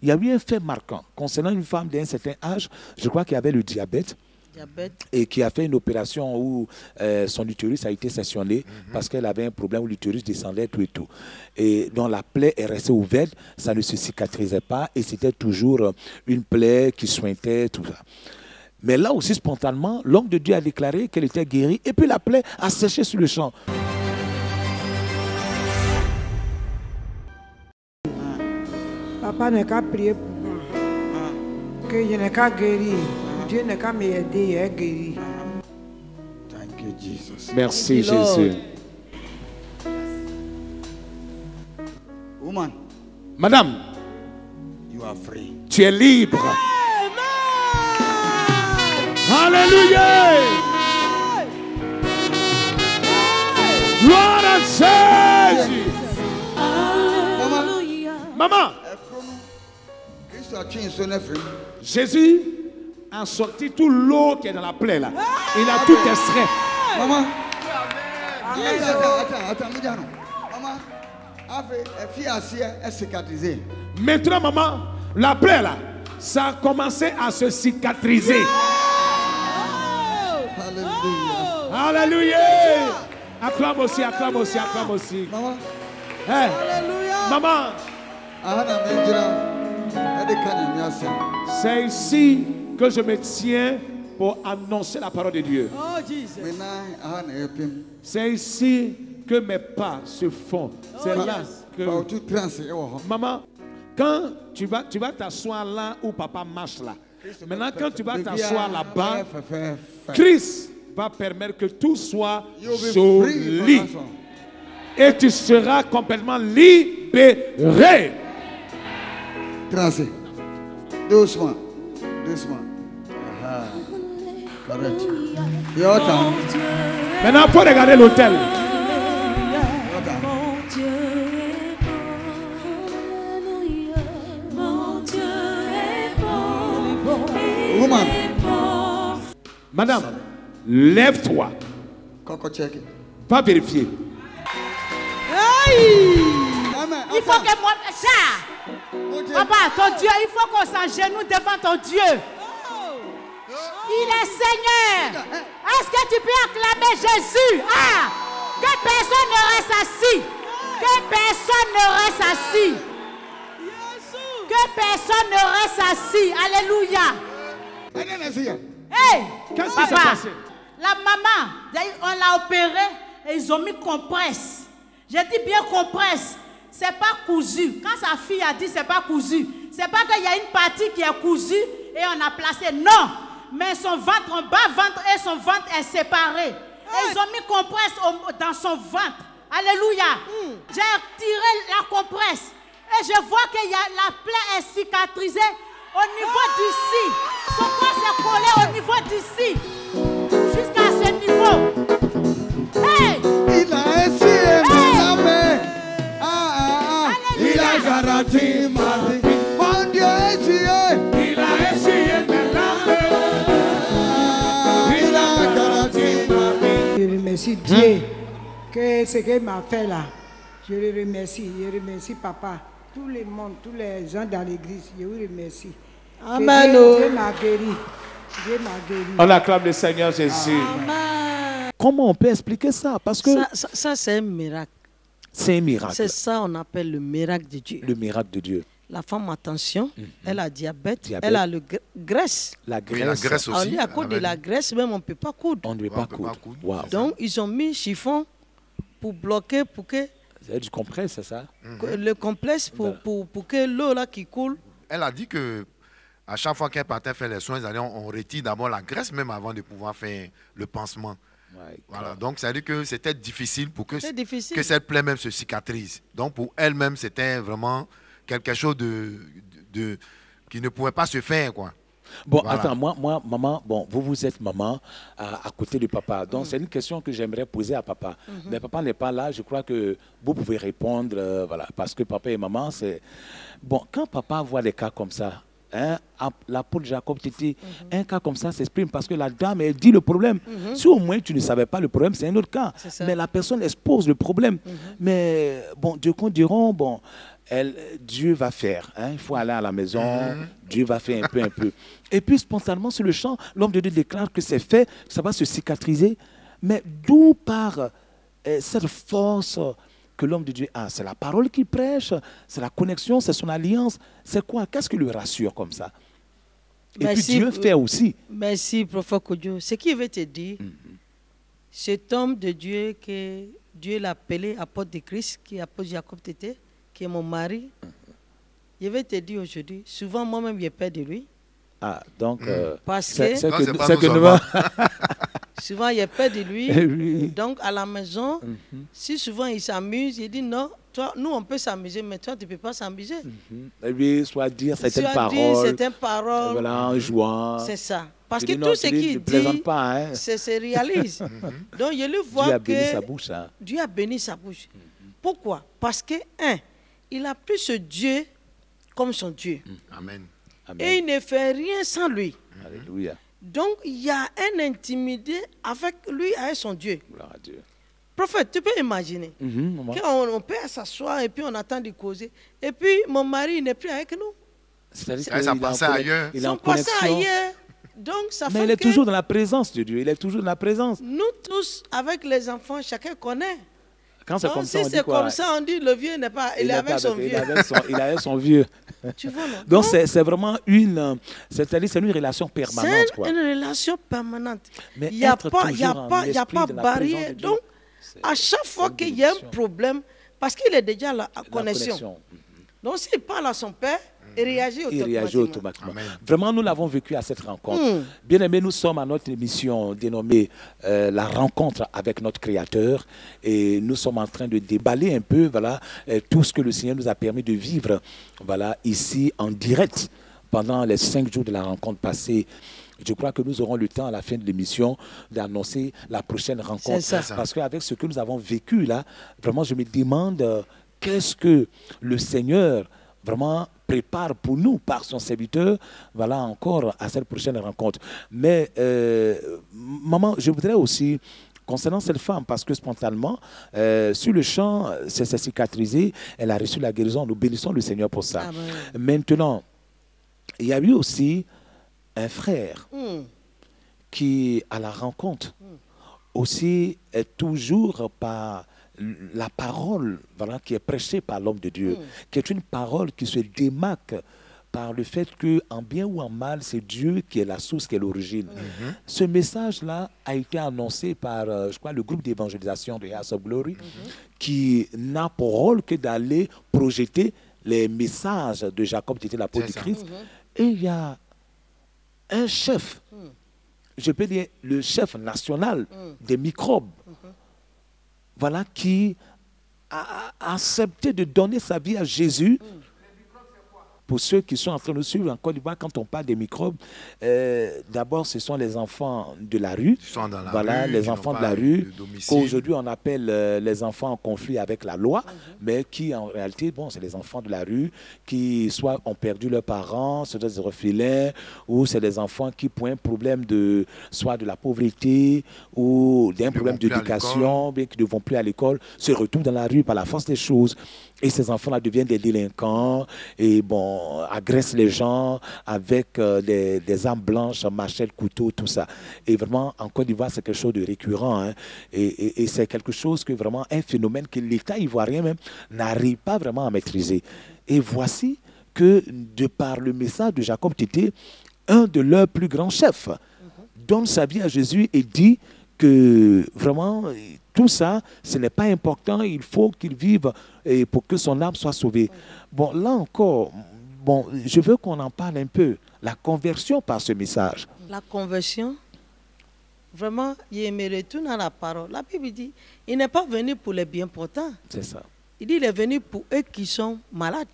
Il y a eu un fait marquant concernant une femme d'un certain âge, je crois qu'il y avait le diabète. Et qui a fait une opération où son utérus a été sectionné parce qu'elle avait un problème où l'utérus descendait tout et tout. Et donc la plaie est restée ouverte, ça ne se cicatrisait pas et c'était toujours une plaie qui sointait, tout ça. Mais là aussi, spontanément, l'homme de Dieu a déclaré qu'elle était guérie et puis la plaie a séché sur le champ. Papa n'a qu'à prier pour moi, que je n'ai qu'à guérir. Dieu n'a qu'à m'aider, il est guéri. Thank you, Jesus. Merci, Jésus. Woman, Madame, you are free. tu es libre. Alléluia. Gloire à Jésus. Maman, Jésus a sorti tout l'eau qui est dans la plaie là. Il a tout extrait. Maman, maintenant, maman, la plaie là, ça a commencé à se cicatriser. Alléluia. Alléluia. Acclame aussi, acclame aussi, acclame aussi. Maman, Hey. Maman, c'est ici que je me tiens pour annoncer la parole de Dieu. C'est ici que mes pas se font. C'est là que... Maman, quand tu vas t'asseoir là où papa marche là. Maintenant, quand tu vas t'asseoir là-bas, Christ va permettre que tout soit joli. Et tu seras complètement libéré. Tracé. Doucement. Doucement. Correct. Your time. Maintenant, il faut regarder l'hôtel. Woman. Madame, lève-toi. Va vérifier. Il faut que moi... Ça, papa, ton Dieu, il faut qu'on s'agenouille devant ton Dieu. Il est Seigneur. Est-ce que tu peux acclamer Jésus? Ah, que personne ne reste assis. Que personne ne reste assis. Que personne ne reste assis. Alléluia. Hey, qu'est-ce qui s'est passé? La maman, on l'a opérée et ils ont mis compresse. J'ai dit bien compresse. C'est pas cousu. Quand sa fille a dit c'est pas cousu, c'est pas qu'il y a une partie qui est cousue et on a placé. Non. Mais son ventre, en bas ventre et son ventre est séparé. Et ils ont mis compresse dans son ventre. Alléluia. J'ai tiré la compresse. Et je vois que la plaie est cicatrisée au niveau d'ici. Son corps s'est collé au niveau d'ici. Jusqu'à ce niveau. Hey! Il a essayé, hey! Il a garanti ma vie. Mon Dieu a essayé. Il a essayé de l'amener. Il a garanti ma vie. Je remercie Dieu que ce qu'il m'a fait là. Je le remercie. Je remercie papa. Tout le monde, tous les gens dans l'église, je vous remercie. Amen. Dieu m'a guéri. Dieu m'a guéri. On acclame le Seigneur Jésus. Amen. Comment on peut expliquer ça? Parce que ça c'est un miracle. C'est un miracle. C'est ça qu'on appelle le miracle de Dieu. Le miracle de Dieu. La femme a tension, elle a diabète, elle a le graisse. La graisse. Oui, la graisse aussi. On dit à cause de la graisse, même on ne peut pas coudre. On ne peut pas coudre. Wow. Donc ils ont mis chiffon pour bloquer, pour que... C'est du compresse, c'est ça? Le complexe pour que l'eau là qui coule. Elle a dit que à chaque fois qu'elle partait faire les soins, on retire d'abord la graisse même avant de pouvoir faire le pansement. Ouais, voilà, donc ça veut dire que c'était difficile pour que cette plaie même se cicatrise. Donc pour elle-même, c'était vraiment quelque chose qui ne pouvait pas se faire, quoi. Bon, voilà. Attends, moi, maman, bon, vous êtes maman à côté de papa. Donc, c'est une question que j'aimerais poser à papa. Mais papa n'est pas là, je crois que vous pouvez répondre, voilà, parce que papa et maman, c'est... Bon, quand papa voit des cas comme ça, hein, l'apôtre Jacob Titi, un cas comme ça s'exprime parce que la dame, elle dit le problème. Si au moins tu ne savais pas le problème, c'est un autre cas. Mais la personne expose le problème. Mais, bon, Dieu qu'on diront, bon... Dieu va faire. Hein, il faut aller à la maison, Dieu va faire un peu. Et puis, spontanément, sur le champ, l'homme de Dieu déclare que c'est fait, ça va se cicatriser. Mais d'où part cette force que l'homme de Dieu a? C'est la parole qu'il prêche, c'est la connexion, c'est son alliance. C'est quoi? Qu'est-ce qui le rassure comme ça? Et puis Dieu fait aussi. Merci, prophète Kodjo. Ce qu'il veut te dire, cet homme de Dieu que Dieu l'a appelé apôtre de Christ, qui est apôtre Jacob Tété, qui est mon mari, je vais te dire aujourd'hui, souvent moi-même j'ai peur de lui. Ah, donc, parce que souvent il y a peur de lui. Donc à la maison, si souvent il s'amuse, il dit non, toi, nous on peut s'amuser, mais toi tu ne peux pas s'amuser. Et lui, soit dire certaines paroles, voilà, en jouant. C'est ça. Parce que tout ce qu'il dit, c'est réaliste. Donc je le vois que Dieu a béni sa bouche. Pourquoi? Parce que, il a pris ce Dieu comme son Dieu. Amen. Et il ne fait rien sans lui. Alléluia. Donc, il y a un intimité avec lui, avec son Dieu. Gloire à Dieu. Prophète, tu peux imaginer qu'on peut s'asseoir et puis on attend de causer. Et puis, mon mari n'est plus avec nous. C'est-à-dire qu'il passe ailleurs. Il est en connexion. Ailleurs. Donc, ça mais il est toujours dans la présence de Dieu. Il est toujours dans la présence. Nous tous, avec les enfants, chacun connaît. Quand c'est comme ça, si c'est comme ça, on dit le vieux n'est pas, il est avec son vieux. Il est avec son vieux. Tu vois, non? Donc c'est vraiment une relation permanente. C'est une relation permanente. Il n'y a pas barrière. Donc, à chaque fois qu'il y a un problème, parce qu'il est déjà la connexion. Donc, s'il parle à son père, il réagit automatiquement. Vraiment, nous l'avons vécu à cette rencontre. Bien aimé, nous sommes à notre émission dénommée La rencontre avec notre Créateur. Et nous sommes en train de déballer un peu tout ce que le Seigneur nous a permis de vivre ici en direct pendant les 5 jours de la rencontre passée. Je crois que nous aurons le temps à la fin de l'émission d'annoncer la prochaine rencontre. Parce qu'avec ce que nous avons vécu là, vraiment, je me demande qu'est-ce que le Seigneur vraiment prépare pour nous par son serviteur, encore à cette prochaine rencontre. Mais, maman, je voudrais aussi, concernant cette femme, parce que spontanément, sur le champ, c'est cicatrisé, elle a reçu la guérison, nous bénissons le Seigneur pour ça. Amen. Maintenant, il y a eu aussi un frère qui, à la rencontre, aussi est toujours par la parole qui est prêchée par l'homme de Dieu, qui est une parole qui se démarque par le fait qu'en bien ou en mal, c'est Dieu qui est la source, qui est l'origine. Ce message-là a été annoncé par, je crois, le groupe d'évangélisation de House of Glory, qui n'a pour rôle que d'aller projeter les messages de Jacob, qui était l'apôtre du Christ. Et il y a un chef, je peux dire le chef national des microbes, qui a accepté de donner sa vie à Jésus. Pour ceux qui sont en train de nous suivre en Côte d'Ivoire, quand on parle des microbes, d'abord, ce sont les enfants de la rue. Les enfants de la rue, qu'aujourd'hui on appelle les enfants en conflit avec la loi, mais qui en réalité, c'est les enfants de la rue qui soit ont perdu leurs parents, soit des orphelins, ou c'est des enfants qui, pour un problème soit de la pauvreté ou d'un problème d'éducation, bien qui ne vont plus à l'école, se retrouvent dans la rue par la force des choses. Et ces enfants-là deviennent des délinquants et agressent les gens avec des armes blanches, machettes, couteaux, tout ça. Et vraiment, en Côte d'Ivoire, c'est quelque chose de récurrent. Et c'est quelque chose que vraiment, un phénomène que l'État ivoirien même n'arrive pas vraiment à maîtriser. Et voici que, de par le message de Jacob Tété, un de leurs plus grands chefs donne sa vie à Jésus et dit que vraiment, tout ça, ce n'est pas important, il faut qu'il vive pour que son âme soit sauvée. Bon, là encore, je veux qu'on en parle un peu, la conversion par ce message. La conversion, vraiment, il me retourne à la parole. La Bible dit, il n'est pas venu pour les bien portants. C'est ça. Il dit, il est venu pour eux qui sont malades.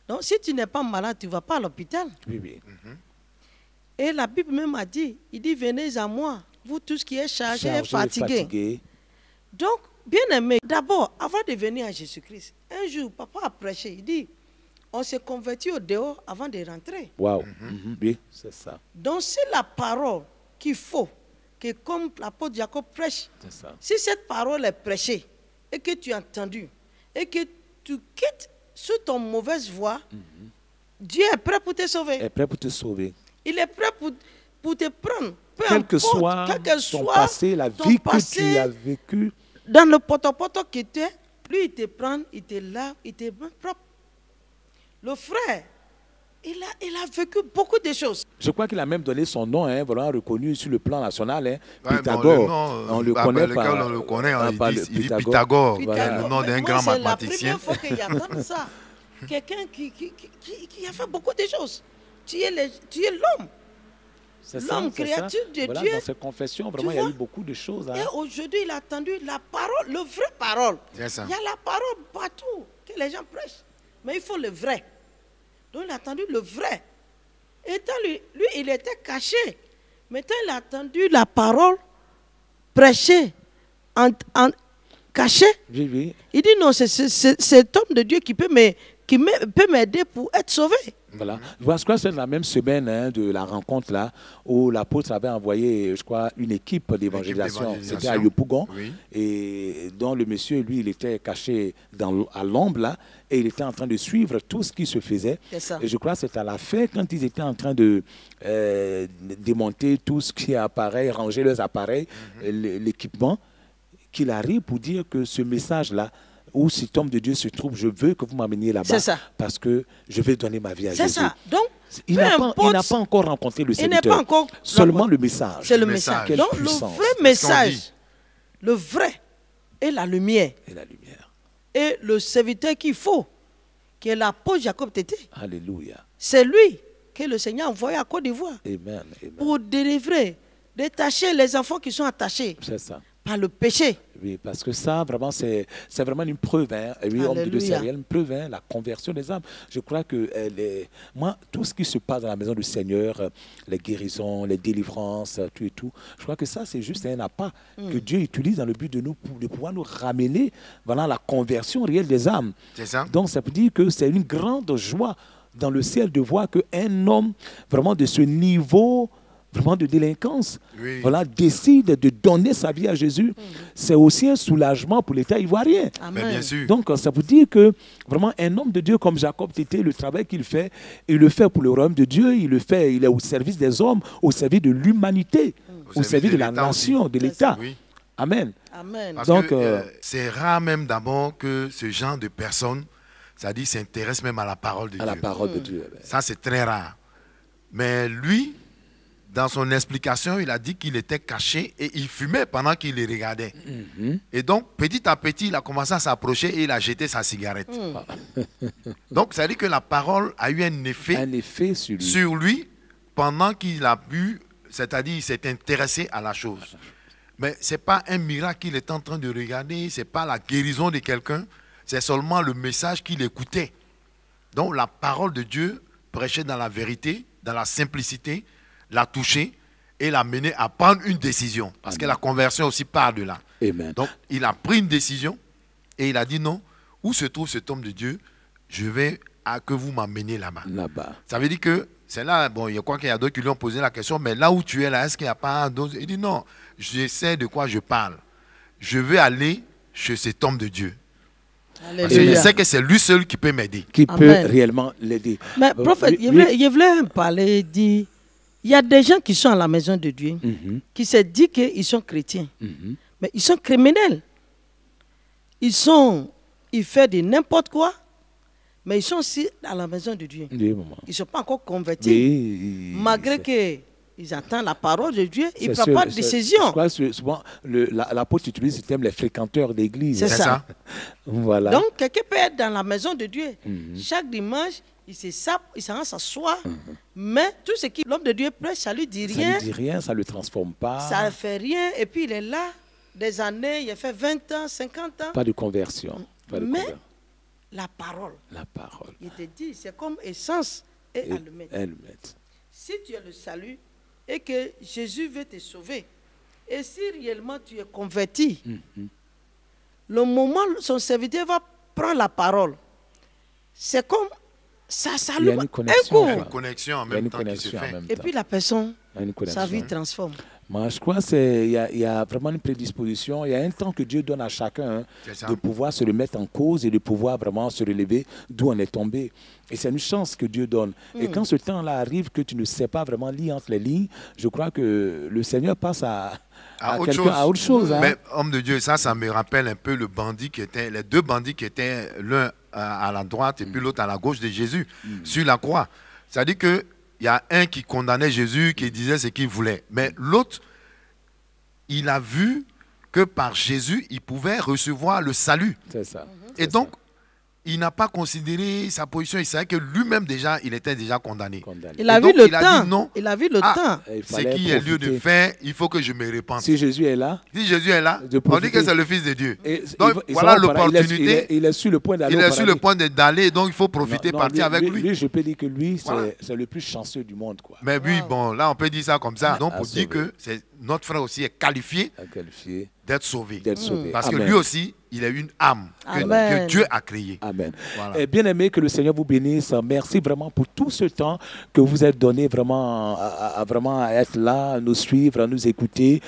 Donc, si tu n'es pas malade, tu ne vas pas à l'hôpital. Oui. Et la Bible même a dit, il dit, venez à moi, vous tous qui êtes chargés et fatigués. Donc, bien aimé, d'abord, avant de venir à Jésus-Christ, un jour, papa a prêché, il dit, on s'est converti au dehors avant de rentrer. Waouh, oui, c'est ça. Donc, c'est la parole qu'il faut, que comme l'apôtre Jacob prêche, ça. Si cette parole est prêchée, et que tu as entendu, et que tu quittes sur ton mauvaise voie, Dieu est prêt pour te sauver. Est prêt pour te sauver. Il est prêt pour te prendre. Quel que soit ton passé, la vie que tu as vécue. Dans le poto-poto que tu es, lui, il te prend, il te lave, il te met propre. Le frère, il a vécu beaucoup de choses. Je crois qu'il a même donné son nom, vraiment reconnu sur le plan national. Pythagore. Bon, on le connaît par... On le connaît, il dit Pythagore. Voilà, le nom d'un grand mathématicien. C'est la première fois qu'il y a ça. Quelqu'un qui a fait beaucoup de choses. Tu es l'homme. L'homme, créature de voilà, Dieu. Dans ses confessions, vraiment, il y a eu beaucoup de choses. Et aujourd'hui, il a entendu la parole, le vrai parole. Il y a la parole partout que les gens prêchent. Mais il faut le vrai. Donc, il a entendu le vrai. Et lui, il était caché. Maintenant, il a entendu la parole prêchée, cachée. Oui. Il dit non, c'est cet homme de Dieu qui peut m'aider pour être sauvé. Voilà. Je crois que c'est la même semaine de la rencontre là où l'apôtre avait envoyé, je crois, une équipe d'évangélisation. C'était à Yopougon. Oui. Et dont le monsieur, lui, il était caché à l'ombre là et il était en train de suivre tout ce qui se faisait. Et je crois que c'est à la fin, quand ils étaient en train de démonter tout ce qui est appareil, ranger leurs appareils, l'équipement, qu'il arrive pour dire que ce message-là, où cet homme de Dieu se trouve, je veux que vous m'ameniez là-bas parce que je vais donner ma vie à Jésus. C'est ça. Donc, il n'a pas encore rencontré le serviteur. Seulement le message. C'est le message. Donc, le vrai message, le vrai, est la lumière. Et le serviteur qu'il faut, qui est l'apôtre Jacob Tété. Alléluia. C'est lui que le Seigneur a envoyé à Côte d'Ivoire. Amen. Pour délivrer, détacher les enfants qui sont attachés. C'est ça. Par le péché. Oui, parce que ça, vraiment, c'est vraiment une preuve. Oui, homme de Dieu, c'est réel, une preuve, la conversion des âmes. Je crois que moi, tout ce qui se passe dans la maison du Seigneur, les guérisons, les délivrances, tout et tout, je crois que ça, c'est juste un appât que Dieu utilise dans le but de pouvoir nous ramener voilà, la conversion réelle des âmes. C'est ça. Donc, ça veut dire que c'est une grande joie dans le ciel de voir qu'un homme vraiment de ce niveau vraiment de délinquance, voilà, décide de donner sa vie à Jésus, c'est aussi un soulagement pour l'État ivoirien. Mais bien sûr. Donc, ça veut dire que vraiment un homme de Dieu comme Jacob Tété, le travail qu'il fait, il le fait pour le royaume de Dieu, il est au service des hommes, au service de l'humanité, au service de la nation, de l'État. Oui. Amen. Parce que c'est rare même d'abord que ce genre de personnes, c'est-à-dire s'intéresse même à la parole de Dieu. À la parole de Dieu. Ça, c'est très rare. Mais lui, dans son explication, il a dit qu'il était caché et il fumait pendant qu'il les regardait. Et donc, petit à petit, il a commencé à s'approcher et il a jeté sa cigarette. Donc, ça veut dire que la parole a eu un effet sur lui pendant qu'il a pu, c'est-à-dire il s'est intéressé à la chose. Mais ce n'est pas un miracle qu'il est en train de regarder, ce n'est pas la guérison de quelqu'un, c'est seulement le message qu'il écoutait. Donc, la parole de Dieu prêchait dans la vérité, dans la simplicité, l'a touché et l'a mené à prendre une décision. Parce que la conversion aussi part de là. Amen. Donc, il a pris une décision et il a dit non, où se trouve cet homme de Dieu? Je vais à que vous m'ameniez là-bas. Ça veut dire que c'est là, bon, je crois qu'il y a d'autres qui lui ont posé la question, mais là où tu es là, est-ce qu'il n'y a pas d'autres? Il dit non, je sais de quoi je parle. Je veux aller chez cet homme de Dieu. Parce que je sais que c'est lui seul qui peut m'aider. Qui peut réellement l'aider. Mais prophète, je voulais parler, dire, il y a des gens qui sont à la maison de Dieu, qui se disent qu'ils sont chrétiens, mais ils sont criminels. Ils font de n'importe quoi, mais ils sont aussi à la maison de Dieu. Ils ne sont pas encore convertis, malgré qu'ils entendent la parole de Dieu, ils ne prennent pas de décision. Souvent, l'apôtre utilise le terme les fréquenteurs d'église. C'est ça. Voilà. Donc, quelqu'un peut être dans la maison de Dieu. Chaque dimanche, il se sape, il s'en s'assoit, mais tout ce que l'homme de Dieu prêche, ça ne lui dit rien. Ça ne dit rien, ça ne le transforme pas. Ça ne fait rien, et puis il est là, des années, il a fait 20 ans, 50 ans. Pas de conversion. Mais la parole. Il te dit, c'est comme essence et allumette. Si tu as le salut et que Jésus veut te sauver, et si réellement tu es converti, le moment où son serviteur va prendre la parole, c'est comme ça s'allume un coup. Une connexion en même temps qui se fait. Et puis la personne, sa vie transforme. Moi, je crois qu'il y a vraiment une prédisposition. Il y a un temps que Dieu donne à chacun de pouvoir se remettre en cause et de pouvoir vraiment se relever d'où on est tombé. Et c'est une chance que Dieu donne. Et quand ce temps-là arrive, que tu ne sais pas vraiment lire entre les lignes, je crois que le Seigneur passe à autre chose. Hein. Mais homme de Dieu, ça me rappelle un peu les deux bandits qui étaient l'un à la droite et puis l'autre à la gauche de Jésus sur la croix. C'est-à-dire que il y a un qui condamnait Jésus, qui disait ce qu'il voulait. Mais l'autre, il a vu que par Jésus, il pouvait recevoir le salut. C'est ça. Et donc, il n'a pas considéré sa position. Il savait que lui-même déjà, il était déjà condamné. Il a vu le temps. Il a vu le temps. Ce qui est lieu de faire, il faut que je me repente. Si Jésus est là, on dit que c'est le Fils de Dieu. Et donc voilà l'opportunité. Il est sur le point d'aller. Il est sur le point d'aller, donc il faut profiter, partir avec lui. Lui, je peux dire que lui, c'est le plus chanceux du monde, quoi. Mais oui, bon, là, on peut dire ça comme ça. Donc pour dire que notre frère aussi est qualifié d'être sauvé. Parce que lui aussi, il a une âme que Dieu a créée. Amen. Voilà. Bien aimé, que le Seigneur vous bénisse. Merci vraiment pour tout ce temps que vous êtes donné vraiment à être là, à nous suivre, à nous écouter.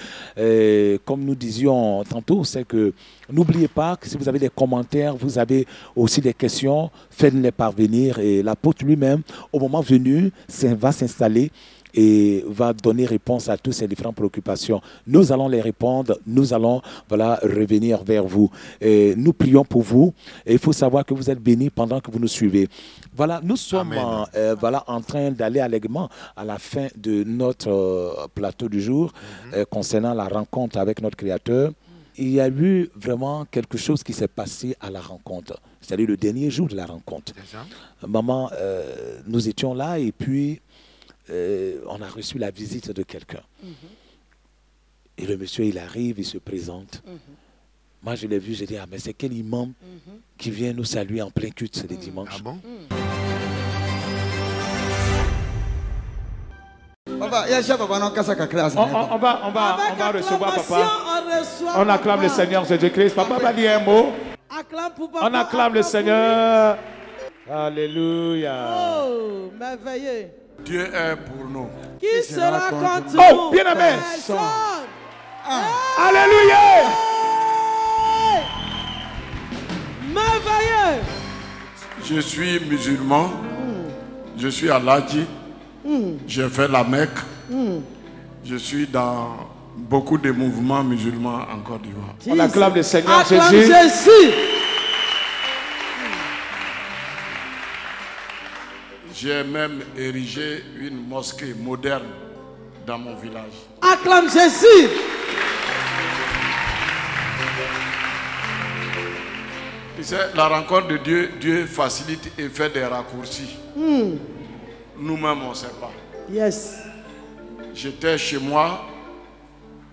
Comme nous disions tantôt, c'est que n'oubliez pas que si vous avez des commentaires, vous avez aussi des questions, faites-les parvenir. Et l'apôtre lui-même, au moment venu, va s'installer et va donner réponse à toutes ces différentes préoccupations. Nous allons les répondre, nous allons revenir vers vous. Et nous prions pour vous et il faut savoir que vous êtes bénis pendant que vous nous suivez. Voilà, nous sommes en train d'aller allègrement à la fin de notre plateau du jour concernant la rencontre avec notre Créateur. Il y a eu vraiment quelque chose qui s'est passé à la rencontre, c'est-à-dire le dernier jour de la rencontre. Maman, nous étions là et puis on a reçu la visite de quelqu'un. Et le monsieur, il arrive, il se présente. Moi, je l'ai vu, j'ai dit, mais c'est quel imam qui vient nous saluer en plein culte les dimanches. Ah bon? On va recevoir papa. On acclame le Seigneur Jésus-Christ. Papa va dire un mot. On acclame le Seigneur. Alléluia. Oh, merveilleux. Dieu est pour nous. Qui sera contre nous? Oh, bien aimé. Alléluia. Merveilleux. Je suis musulman. Je suis à l'Adji. J'ai fait la Mecque. Je suis dans beaucoup de mouvements musulmans en Côte d'Ivoire. On acclame le Seigneur Jésus. J'ai même érigé une mosquée moderne dans mon village. Acclame Jésus. La rencontre de Dieu, Dieu facilite et fait des raccourcis. Nous-mêmes, on ne sait pas. Yes. J'étais chez moi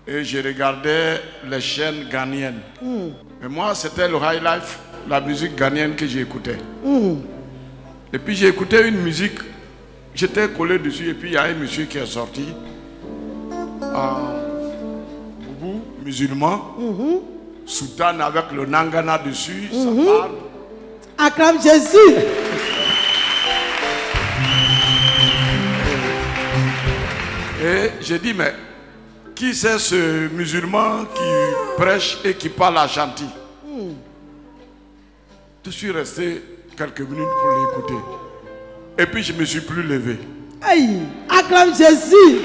et je regardais les chaînes ghanéennes. Et moi, c'était le high life, la musique ghanéenne que j'écoutais. Et puis j'ai écouté une musique, j'étais collé dessus et puis il y a un monsieur qui est sorti, boubou, musulman, soutane avec le nangana dessus, ça parle. Acclame Jésus. Et j'ai dit, mais qui c'est ce musulman qui prêche et qui parle à Chanty? Je suis resté quelques minutes pour l'écouter. Et puis je ne me suis plus levé. Aïe, acclame Jésus.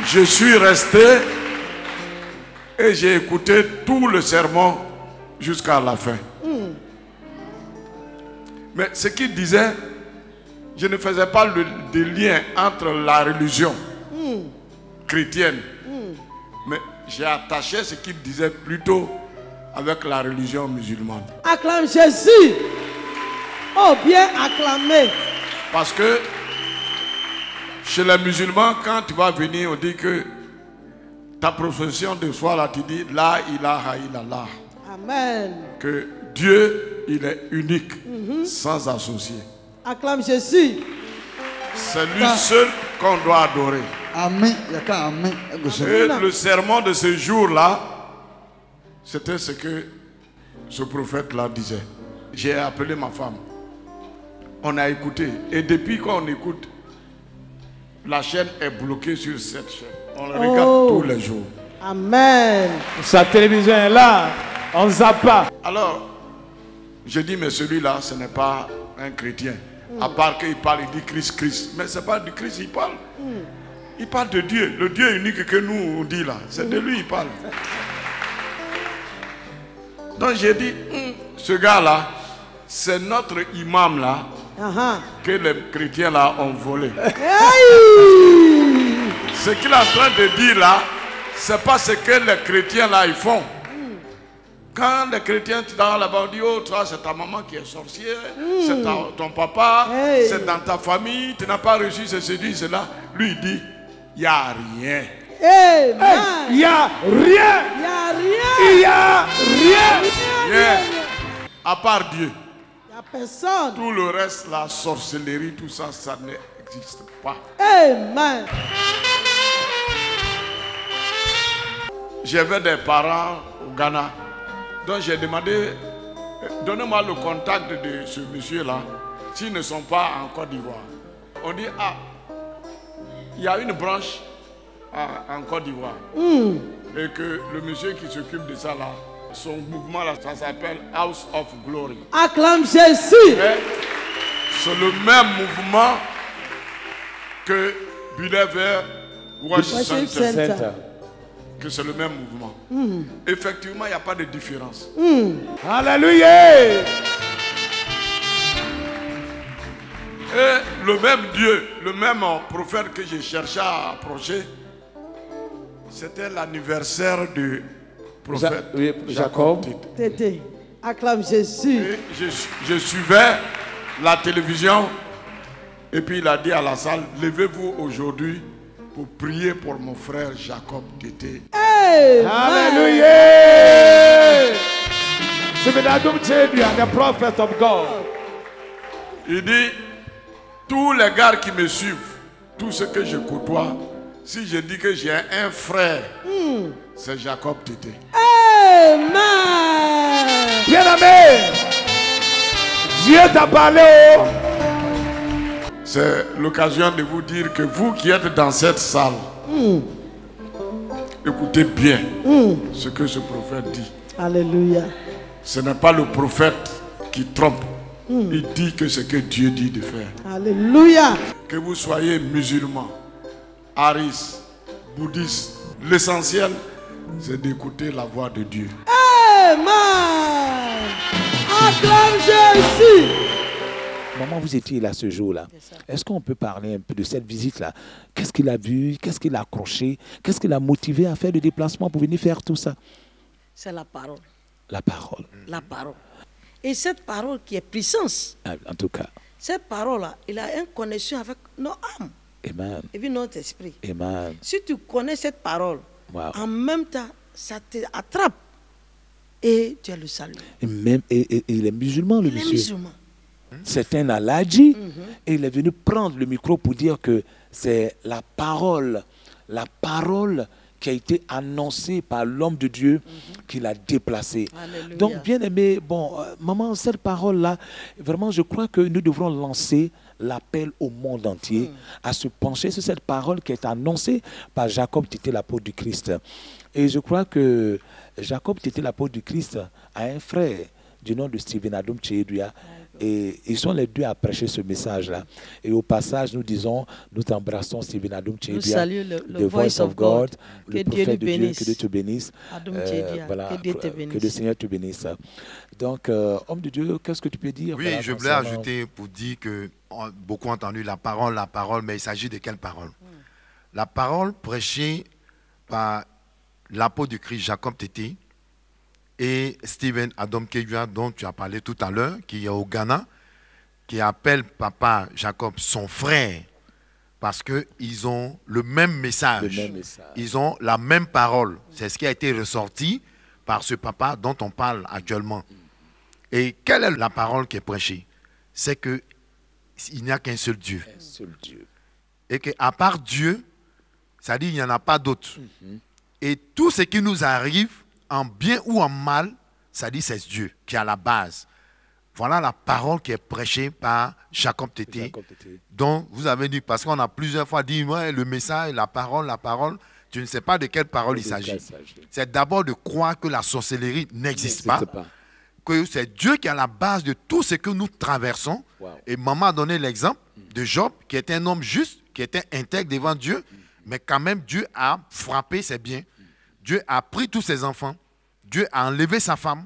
Je suis resté et j'ai écouté tout le sermon jusqu'à la fin. Mais ce qu'il disait, je ne faisais pas de lien entre la religion chrétienne. Mais j'ai attaché ce qu'il disait plutôt avec la religion musulmane. Acclame Jésus. Oh, bien acclamé. Parce que chez les musulmans, quand tu vas venir, on dit que ta profession de foi, là, tu dis La ilaha illallah. Amen. Que Dieu, il est unique, sans associé. Acclame Jésus. C'est lui seul qu'on doit adorer. Amen. Et le sermon de ce jour-là, c'était ce que ce prophète-là disait. J'ai appelé ma femme. On a écouté. Et depuis qu'on écoute, la chaîne est bloquée sur cette chaîne. On le regarde tous les jours. Amen. Sa télévision est là, on ne zappe pas. Alors, je dis, mais celui-là, ce n'est pas un chrétien. À part qu'il parle, il dit Christ, Christ. Mais ce n'est pas du Christ, il parle. Il parle de Dieu. Le Dieu unique que nous on dit là, c'est de lui il parle. Donc j'ai dit, ce gars-là, c'est notre imam là, que les chrétiens là ont volé. Ce qu'il est en train de dire là, c'est pas ce que les chrétiens là ils font. Quand les chrétiens tu dans là-bas, on dit, oh toi c'est ta maman qui est sorcière, c'est ton papa, c'est dans ta famille, tu n'as pas reçu ceci, cela. Lui il dit, il n'y a rien. Il n'y a rien. Il n'y a rien. À part Dieu. Il n'y a personne. Tout le reste, la sorcellerie, tout ça, ça n'existe pas. Amen. J'avais des parents au Ghana. Donc j'ai demandé, donnez-moi le contact de ce monsieur-là, s'ils ne sont pas en Côte d'Ivoire. On dit, ah, il y a une branche en Côte d'Ivoire. Et que le monsieur qui s'occupe de ça là, son mouvement là, ça s'appelle House of Glory. Acclame Jésus. C'est le même mouvement que Bilever Worship Center. Que c'est le même mouvement. Effectivement, il n'y a pas de différence. Alléluia. Et le même Dieu, le même prophète que j'ai cherché à approcher, c'était l'anniversaire du prophète Jacob. Tété, acclame Jésus. Et je suivais la télévision et puis il a dit à la salle, levez-vous aujourd'hui pour prier pour mon frère Jacob Tété. Alléluia. C'est the prophet of God. Il dit, tous les gars qui me suivent, tout ce que je côtoie, si je dis que j'ai un frère, c'est Jacob Tété. Amen. Bien-aimé, Dieu t'a parlé. C'est l'occasion de vous dire que vous qui êtes dans cette salle, écoutez bien ce que ce prophète dit. Alléluia. Ce n'est pas le prophète qui trompe. Il dit que ce que Dieu dit de faire. Alléluia. Que vous soyez musulman, aris, bouddhiste, l'essentiel, c'est d'écouter la voix de Dieu. Amen. Acclame Jésus. Maman, vous étiez là ce jour-là. Est-ce qu'on peut parler un peu de cette visite-là? Qu'est-ce qu'il a vu? Qu'est-ce qu'il a accroché? Qu'est-ce qui l'a motivé à faire le déplacement pour venir faire tout ça? C'est la parole. La parole. La parole. Et cette parole qui est puissance. En tout cas. Cette parole-là, il a une connexion avec nos âmes. Amen. Et puis notre esprit. Amen. Si tu connais cette parole, en même temps, ça t'attrape. Et tu as le salut. Et même, et il est musulman, le monsieur. Il est musulman. C'est un aladji et il est venu prendre le micro pour dire que c'est la parole qui a été annoncée par l'homme de Dieu qu'il a déplacé. Alléluia. Donc, bien aimé, bon, maman, cette parole-là, vraiment, je crois que nous devrons lancer l'appel au monde entier à se pencher sur cette parole qui est annoncée par Jacob Tété, l'apôtre du Christ. Et je crois que Jacob Tété, l'apôtre du Christ, a un frère du nom de Stephen Adom Tcheduya. Et ils sont les deux à prêcher ce message-là. Et au passage, nous disons, nous t'embrassons, Stephen Adom Tcheduya. Nous saluons le Voice of God, que le Dieu prophète de Dieu, bénisse. que Dieu te bénisse. Adom Tcheduya, voilà, que Dieu te bénisse. que le Seigneur te bénisse. Donc, homme de Dieu, qu'est-ce que tu peux dire? Oui, je voulais ajouter pour dire que beaucoup ont entendu la parole, mais il s'agit de quelle parole? La parole prêchée par l'apôtre du Christ, Jacob Tété, et Stephen Adom Tcheduya, dont tu as parlé tout à l'heure, qui est au Ghana, qui appelle papa Jacob son frère, parce qu'ils ont le même message. Ils ont la même parole. C'est ce qui a été ressorti par ce papa dont on parle actuellement. Et quelle est la parole qui est prêchée? C'est qu'il n'y a qu'un seul Dieu. Un seul Dieu. Et qu'à part Dieu, ça dit qu'il n'y en a pas d'autre. Et tout ce qui nous arrive, en bien ou en mal, ça dit c'est Dieu qui est à la base. Voilà la parole qui est prêchée par Jacob Tété, dont vous avez dit, parce qu'on a plusieurs fois dit, ouais, le message, la parole, tu ne sais pas de quelle parole il s'agit. C'est d'abord de croire que la sorcellerie n'existe pas, que c'est Dieu qui est à la base de tout ce que nous traversons. Et maman a donné l'exemple de Job, qui était un homme juste, qui était intègre devant Dieu, mais quand même Dieu a frappé ses biens. Dieu a pris tous ses enfants, Dieu a enlevé sa femme,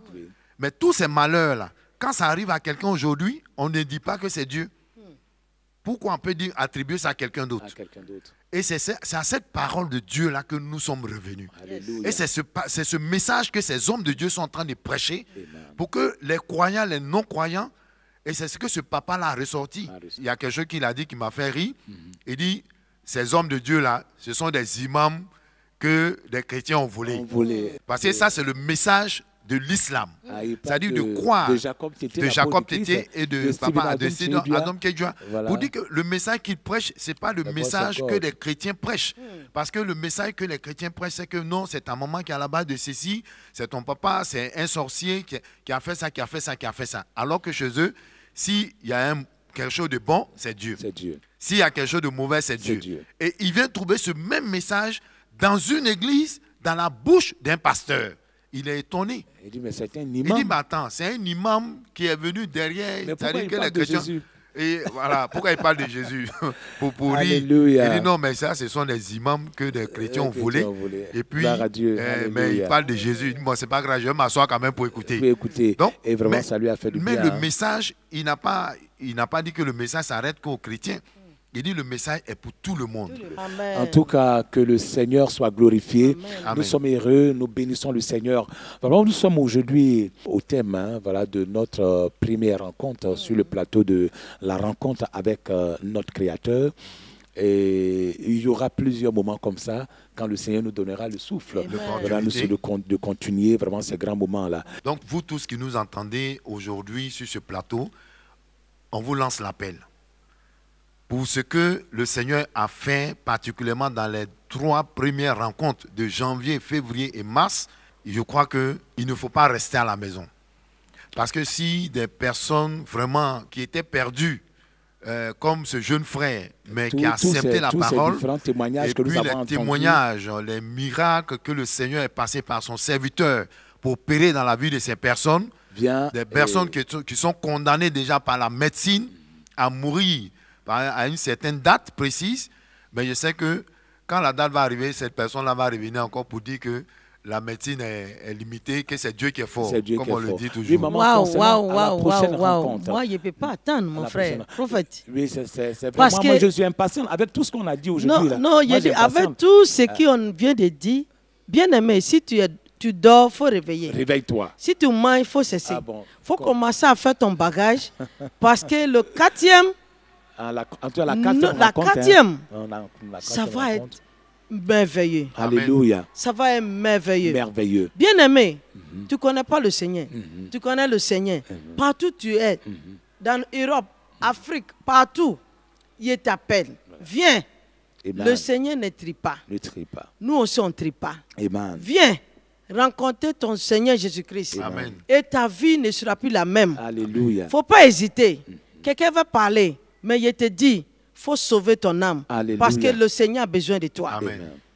mais tous ces malheurs-là, quand ça arrive à quelqu'un aujourd'hui, on ne dit pas que c'est Dieu. Pourquoi on peut dire attribuer ça à quelqu'un d'autre? Et c'est à cette parole de Dieu-là que nous sommes revenus. Alléluia. Et c'est ce message que ces hommes de Dieu sont en train de prêcher. Amen. Pour que les croyants, les non-croyants, et c'est ce que ce papa-là a ressorti. Il y a quelque chose qu'il a dit qui m'a fait rire. Il dit, ces hommes de Dieu-là, ce sont des imams que des chrétiens ont volés. Parce que ça, c'est le message de l'islam. C'est-à-dire de croire de Jacob Tété et de papa Adam Kedjoua. Pour dire que le message qu'il prêche, ce n'est pas le message que les chrétiens prêchent. Parce que le message que les chrétiens prêchent, c'est que non, c'est ta maman qui est à la base de ceci, c'est ton papa, c'est un sorcier qui a fait ça, qui a fait ça, qui a fait ça. Alors que chez eux, s'il y a quelque chose de bon, c'est Dieu. S'il y a quelque chose de mauvais, c'est Dieu. Et il vient trouver ce même message dans une église, dans la bouche d'un pasteur. Il est étonné. Il dit, mais c'est un imam. Il dit, mais attends, c'est un imam qui est venu derrière. Mais pourquoi il parle de Jésus? Et voilà, pourquoi il parle de Jésus? Pour rire. Il dit, non, mais ça, ce sont des imams que des chrétiens ont volés. Et puis, mais il parle de Jésus. Il dit, bon, c'est pas grave, je vais m'asseoir quand même pour écouter. Donc, et vraiment, ça lui a fait du bien. Mais le message, il n'a pas dit que le message s'arrête qu'aux chrétiens. Il dit le message est pour tout le monde. Amen. En tout cas, que le Seigneur soit glorifié. Amen. Nous sommes heureux, nous bénissons le Seigneur. Voilà, nous sommes aujourd'hui au thème voilà, de notre première rencontre sur le plateau de la rencontre avec notre Créateur. Et il y aura plusieurs moments comme ça quand le Seigneur nous donnera le souffle. Voilà, nous de continuer vraiment ces grands moments-là. Donc vous tous qui nous entendez aujourd'hui sur ce plateau, on vous lance l'appel. Pour ce que le Seigneur a fait, particulièrement dans les 3 premières rencontres de janvier, février et mars, je crois qu'il ne faut pas rester à la maison. Parce que si des personnes vraiment qui étaient perdues, comme ce jeune frère, mais qui a accepté la parole, et puis les témoignages, les miracles que le Seigneur est passé par son serviteur pour opérer dans la vie de ces personnes, des personnes qui sont condamnées déjà par la médecine à mourir, à une certaine date précise, mais je sais que quand la date va arriver, cette personne-là va revenir encore pour dire que la médecine est limitée, que c'est Dieu qui est fort, comme on le dit toujours. Waouh. Moi, je ne peux pas attendre, mon frère. Prophète. Oui, c'est vraiment, moi, je suis impatient avec tout ce qu'on a dit aujourd'hui. Non, avec tout ce qu'on vient de dire, bien aimé, si tu dors, il faut réveiller. Réveille-toi. Si tu manges, il faut cesser. Il faut commencer à faire ton bagage, parce que le 4e, la quatrième, ça va être merveilleux. Alléluia. Ça va être merveilleux. Merveilleux. Bien aimé, tu ne connais pas le Seigneur. Tu connais le Seigneur. Partout tu es, dans l'Europe, Afrique, partout, il t'appelle. Viens. Amen. Le Seigneur ne trie pas. Nous aussi, on ne trie pas. Amen. Viens rencontrer ton Seigneur Jésus-Christ. Amen. Et ta vie ne sera plus la même. Alléluia. Il ne faut pas hésiter. Quelqu'un va parler. Mais je te dis, il faut sauver ton âme. Alléluia. Parce que le Seigneur a besoin de toi.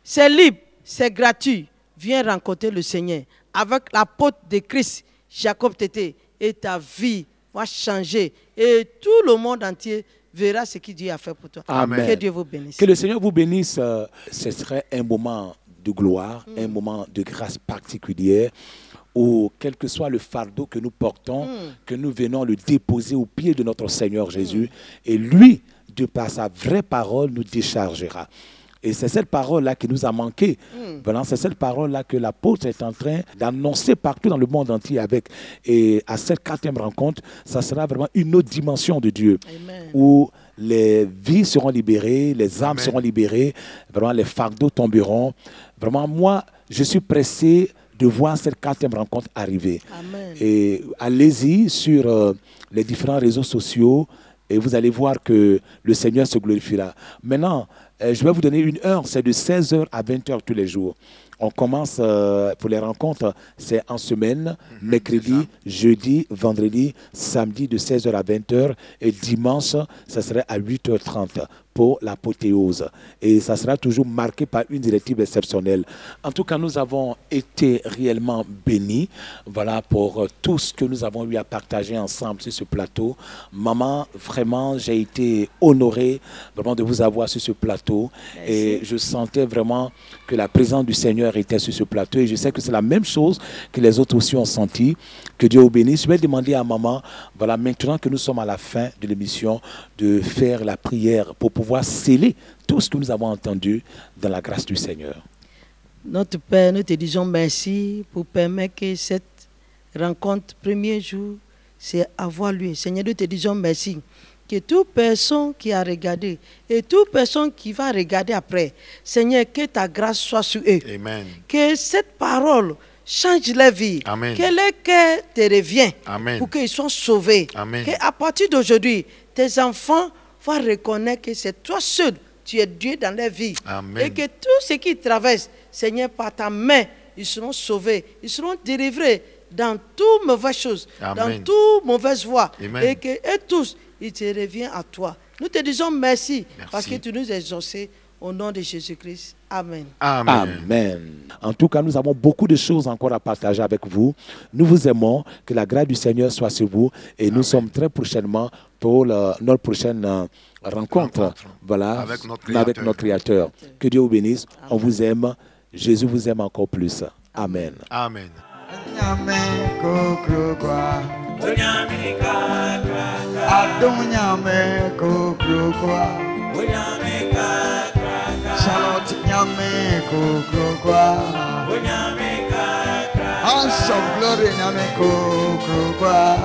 C'est libre, c'est gratuit. Viens rencontrer le Seigneur. Avec l'apôtre de Christ, Jacob Tété, et ta vie va changer. Et tout le monde entier verra ce que Dieu a fait pour toi. Amen. Que Dieu vous bénisse. Que le Seigneur vous bénisse. Ce serait un moment de gloire, un moment de grâce particulière, où quel que soit le fardeau que nous portons, que nous venons le déposer au pied de notre Seigneur Jésus, et lui, de par sa vraie parole, nous déchargera. Et c'est cette parole-là qui nous a manqué. Voilà, c'est cette parole-là que l'apôtre est en train d'annoncer partout dans le monde entier avec. Et à cette 4e rencontre, ça sera vraiment une autre dimension de Dieu. Amen. Où les vies seront libérées, les âmes seront libérées, vraiment les fardeaux tomberont. Vraiment, moi, je suis pressé de voir cette 4e rencontre arriver. Amen. Et allez-y sur les différents réseaux sociaux et vous allez voir que le Seigneur se glorifiera. Maintenant, je vais vous donner une heure, c'est de 16h à 20h tous les jours. On commence pour les rencontres, c'est en semaine, mercredi, jeudi, vendredi, samedi de 16h à 20h et dimanche, ça serait à 8h30 pour l'apothéose. Et ça sera toujours marqué par une directive exceptionnelle. En tout cas, nous avons été réellement bénis, voilà, pour tout ce que nous avons eu à partager ensemble sur ce plateau. Maman, vraiment, j'ai été honoré vraiment de vous avoir sur ce plateau. Merci. Et je sentais vraiment que la présence du Seigneur était sur ce plateau. Et je sais que c'est la même chose que les autres aussi ont senti. Que Dieu vous bénisse. Je vais demander à maman, voilà, maintenant que nous sommes à la fin de l'émission, de faire la prière pour pouvoir sceller tout ce que nous avons entendu dans la grâce du Seigneur. Notre Père, nous te disons merci pour permettre que cette rencontre, premier jour, c'est avoir lieu. Seigneur, nous te disons merci. Que toute personne qui a regardé et toute personne qui va regarder après, Seigneur, que ta grâce soit sur eux. Amen. Que cette parole change leur vie. Amen. Que leur cœur te revienne. Amen. Pour qu'ils soient sauvés. Amen. Qu'à partir d'aujourd'hui, tes enfants vont reconnaître que c'est toi seul, tu es Dieu dans leur vie. Amen. Et que tout ce qui traverse, Seigneur, par ta main, ils seront sauvés, ils seront délivrés dans toute mauvaise chose, dans toute mauvaise voie. Amen. Et que eux tous, ils te reviennent à toi. Nous te disons merci, parce que tu nous as exaucés au nom de Jésus-Christ. Amen. Amen. Amen. En tout cas, nous avons beaucoup de choses encore à partager avec vous. Nous vous aimons. Que la grâce du Seigneur soit sur vous. Et nous sommes très prochainement pour notre prochaine rencontre. Voilà, avec notre Créateur. Que Dieu vous bénisse. Amen. On vous aime. Jésus vous aime encore plus. Amen. Amen. Charlotte Nyame Kukrukwa House of Glory Nyame Kukrukwa